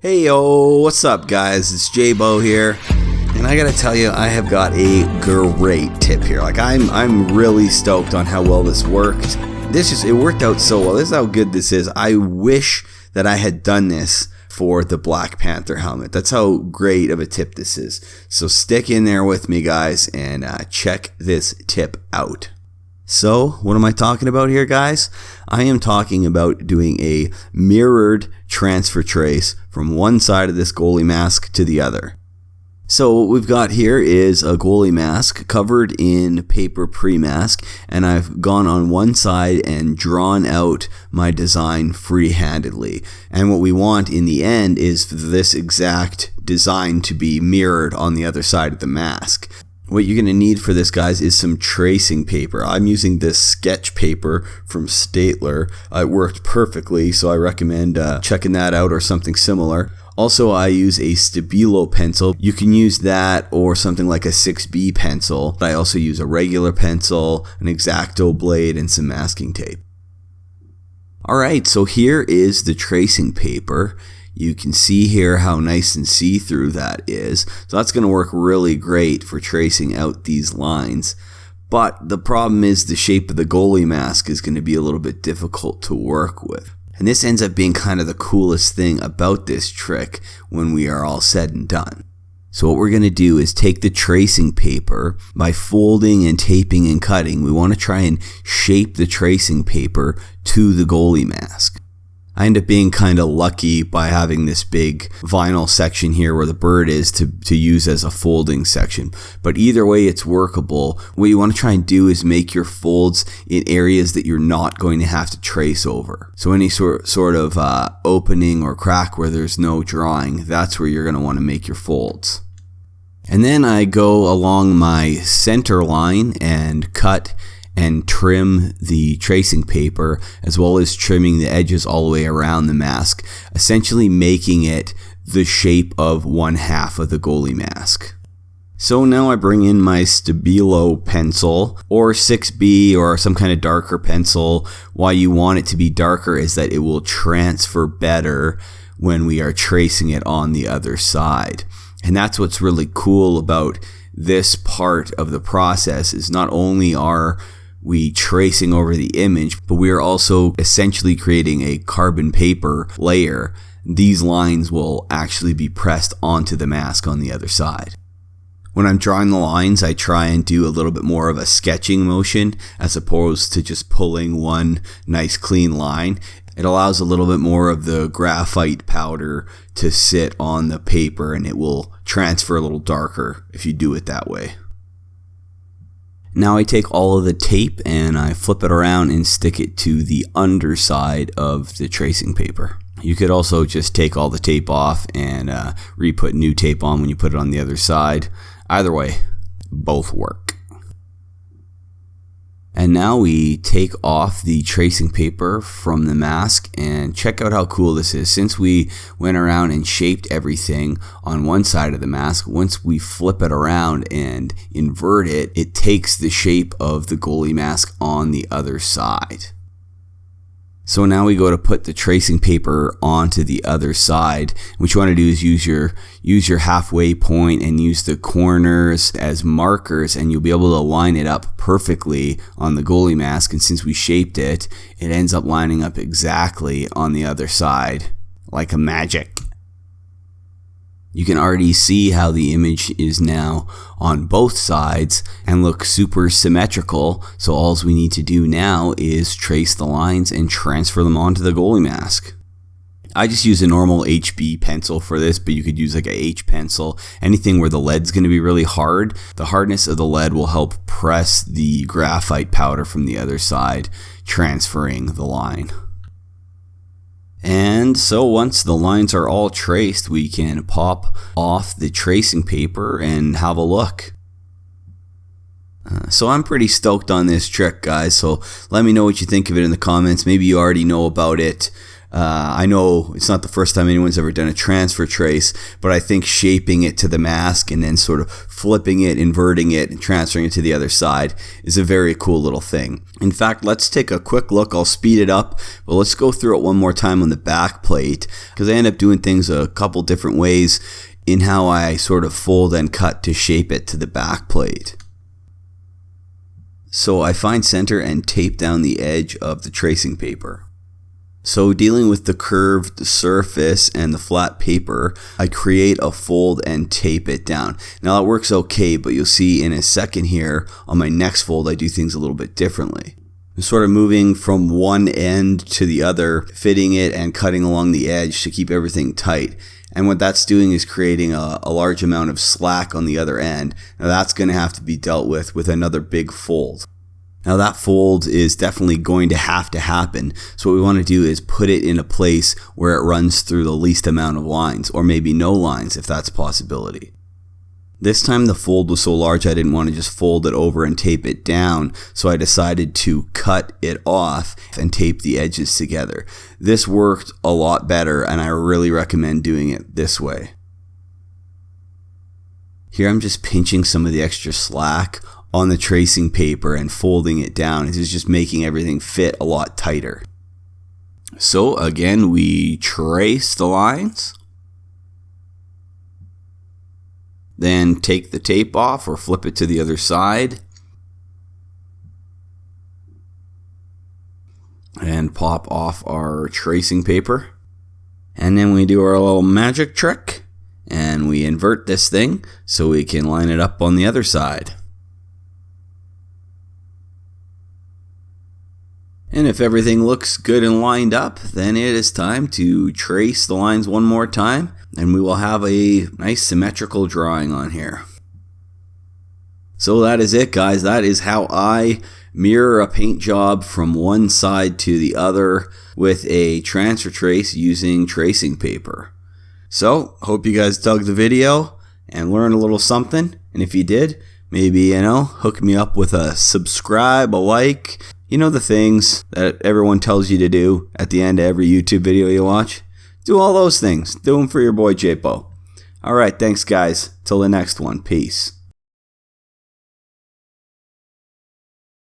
Hey yo, what's up guys? It's JBo here, and I gotta tell you, I have got a great tip here. Like I'm really stoked on how well this worked. It worked out so well. This is how good this is. I wish that I had done this for the Black Panther helmet. That's how great of a tip this is. So stick in there with me guys and check this tip out. So, what am I talking about here, guys? I am talking about doing a mirrored transfer trace from one side of this goalie mask to the other. So, what we've got here is a goalie mask covered in paper pre-mask, and I've gone on one side and drawn out my design free-handedly. And what we want in the end is for this exact design to be mirrored on the other side of the mask. What you're going to need for this, guys, is some tracing paper. I'm using this sketch paper from Staedtler. It worked perfectly, so I recommend checking that out or something similar. Also, I use a Stabilo pencil. You can use that or something like a 6B pencil. I also use a regular pencil, an X-ACTO blade, and some masking tape. Alright, so here is the tracing paper. You can see here how nice and see-through that is. So that's going to work really great for tracing out these lines. But the problem is the shape of the goalie mask is going to be a little bit difficult to work with. And this ends up being kind of the coolest thing about this trick when we are all said and done. So what we're going to do is take the tracing paper by folding and taping and cutting. We want to try and shape the tracing paper to the goalie mask. I end up being kind of lucky by having this big vinyl section here where the bird is to use as a folding section. But either way, it's workable. What you want to try and do is make your folds in areas that you're not going to have to trace over. So any sort of opening or crack where there's no drawing, that's where you're going to want to make your folds. And then I go along my center line and cut and trim the tracing paper, as well as trimming the edges all the way around the mask, essentially making it the shape of one half of the goalie mask. So now I bring in my Stabilo pencil or 6B or some kind of darker pencil. Why you want it to be darker is that it will transfer better when we are tracing it on the other side. And that's what's really cool about this part of the process, is not only are we tracing over the image, but we are also essentially creating a carbon paper layer. These lines will actually be pressed onto the mask on the other side. When I'm drawing the lines, I try and do a little bit more of a sketching motion as opposed to just pulling one nice clean line. It allows a little bit more of the graphite powder to sit on the paper, and it will transfer a little darker if you do it that way. Now I take all of the tape and I flip it around and stick it to the underside of the tracing paper. You could also just take all the tape off and re-put new tape on when you put it on the other side. Either way, both work. And now we take off the tracing paper from the mask, and check out how cool this is. Since we went around and shaped everything on one side of the mask, once we flip it around and invert it, it takes the shape of the goalie mask on the other side. So now we go to put the tracing paper onto the other side. What you want to do is use your halfway point and use the corners as markers, and you'll be able to line it up perfectly on the goalie mask. And since we shaped it, it ends up lining up exactly on the other side, like a magic. You can already see how the image is now on both sides and look super symmetrical. So all we need to do now is trace the lines and transfer them onto the goalie mask. I just use a normal HB pencil for this, but you could use like a H pencil. Anything where the lead's going to be really hard. The hardness of the lead will help press the graphite powder from the other side, transferring the line. And so once the lines are all traced, we can pop off the tracing paper and have a look. So I'm pretty stoked on this trick, guys, so let me know what you think of it in the comments. Maybe you already know about it. I know it's not the first time anyone's ever done a transfer trace, but I think shaping it to the mask and then sort of flipping it, inverting it, and transferring it to the other side is a very cool little thing. In fact, let's take a quick look. I'll speed it up, but let's go through it one more time on the back plate, because I end up doing things a couple different ways in how I sort of fold and cut to shape it to the back plate. So I find center and tape down the edge of the tracing paper. So dealing with the curved surface and the flat paper, I create a fold and tape it down. Now that works okay, but you'll see in a second here on my next fold I do things a little bit differently. I'm sort of moving from one end to the other, fitting it and cutting along the edge to keep everything tight. And what that's doing is creating a large amount of slack on the other end. Now that's going to have to be dealt with another big fold. Now that fold is definitely going to happen, so what we want to do is put it in a place where it runs through the least amount of lines, or maybe no lines if that's a possibility. This time the fold was so large I didn't want to just fold it over and tape it down, so I decided to cut it off and tape the edges together. This worked a lot better, and I really recommend doing it this way. Here I'm just pinching some of the extra slack on the tracing paper and folding it down. This is just making everything fit a lot tighter. So again, we trace the lines, then take the tape off or flip it to the other side, and pop off our tracing paper. And then we do our little magic trick and we invert this thing so we can line it up on the other side. And if everything looks good and lined up, then it is time to trace the lines one more time, and we will have a nice symmetrical drawing on here. So that is it, guys. That is how I mirror a paint job from one side to the other with a transfer trace using tracing paper. So, hope you guys dug the video and learned a little something. And if you did, maybe, hook me up with a subscribe, a like. You know the things that everyone tells you to do at the end of every YouTube video you watch? Do all those things. Do them for your boy JBo. Alright, thanks guys. Till the next one. Peace.